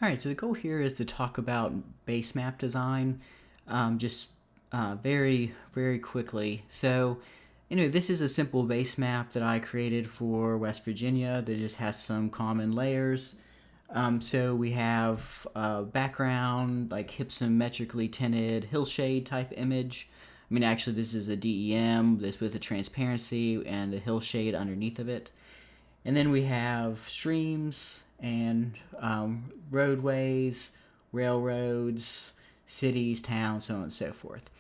Alright, so the goal here is to talk about base map design very, very quickly. So, this is a simple base map that I created for West Virginia that just has some common layers. So we have a background, like hypsometrically tinted hillshade type image. I mean, actually, this is a DEM, this with a transparency and a hillshade underneath of it. And then we have streams and roadways, railroads, cities, towns, so on and so forth.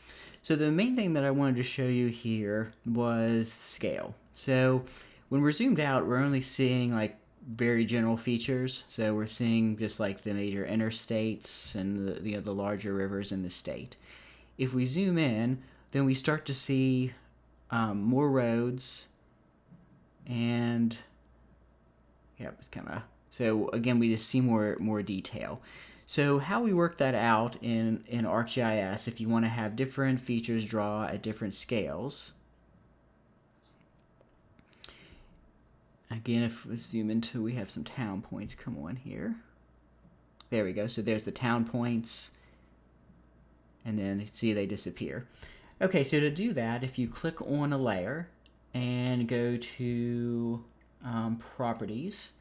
So the main thing that I wanted to show you here was scale. So when we're zoomed out, we're only seeing like very general features. So we're seeing just like the major interstates and the larger rivers in the state. If we zoom in, then we start to see more roads and it's kind of, so again, we just see more detail. So how we work that out in ArcGIS, if you want to have different features draw at different scales. Again, if we zoom into, we have some town points come on here. There we go. So there's the town points. And then see they disappear. Okay, so to do that, if you click on a layer and go to properties,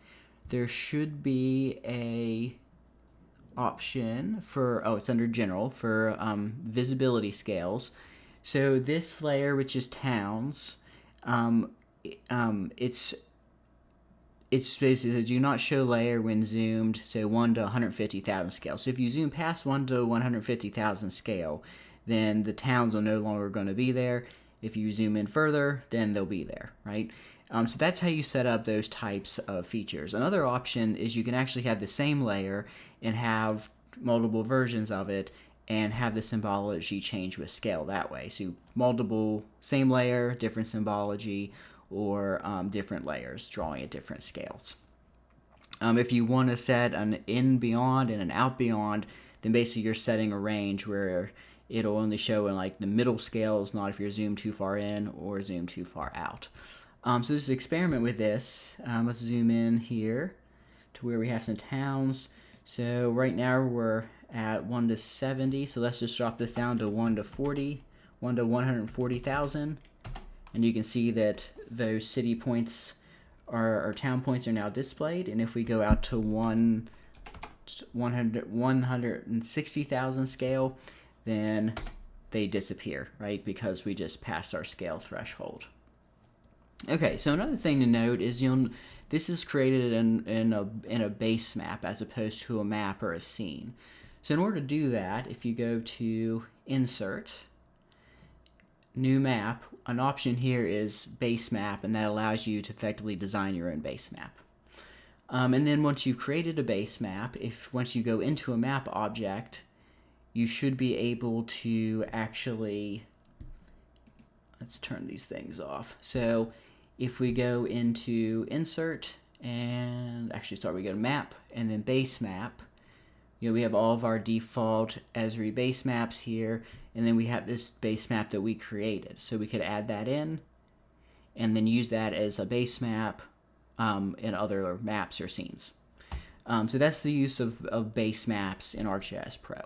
there should be a option for, it's under general, for visibility scales. So this layer, which is towns, it's basically do not show layer when zoomed, so 1 to 150,000 scale. So if you zoom past 1 to 150,000 scale, then the towns are no longer going to be there. If you zoom in further, then they'll be there, right? So that's how you set up those types of features. Another option is you can actually have the same layer and have multiple versions of it and have the symbology change with scale that way. So multiple, same layer, different symbology, or different layers drawing at different scales. If you want to set an in beyond and an out beyond, then basically you're setting a range where it'll only show in like the middle scales, not if you're zoomed too far in or zoomed too far out. So this is an experiment with this. Let's zoom in here to where we have some towns. So right now we're at 1 to 70, so let's just drop this down to 1 to 40, 1 to 140,000. And you can see that those city points or town points are now displayed. And if we go out to 160,000 scale, then they disappear, right? Because we just passed our scale threshold. Okay, so another thing to note is this is created in a base map as opposed to a map or a scene. So in order to do that, if you go to Insert, New Map, an option here is Base Map, and that allows you to effectively design your own base map. And then once you've created a base map, once you go into a map object, you should be able to actually, let's turn these things off. So if we go into Insert and we go to Map and then Base Map, we have all of our default Esri base maps here, and then we have this base map that we created. So we could add that in and then use that as a base map in other maps or scenes. So that's the use of base maps in ArcGIS Pro.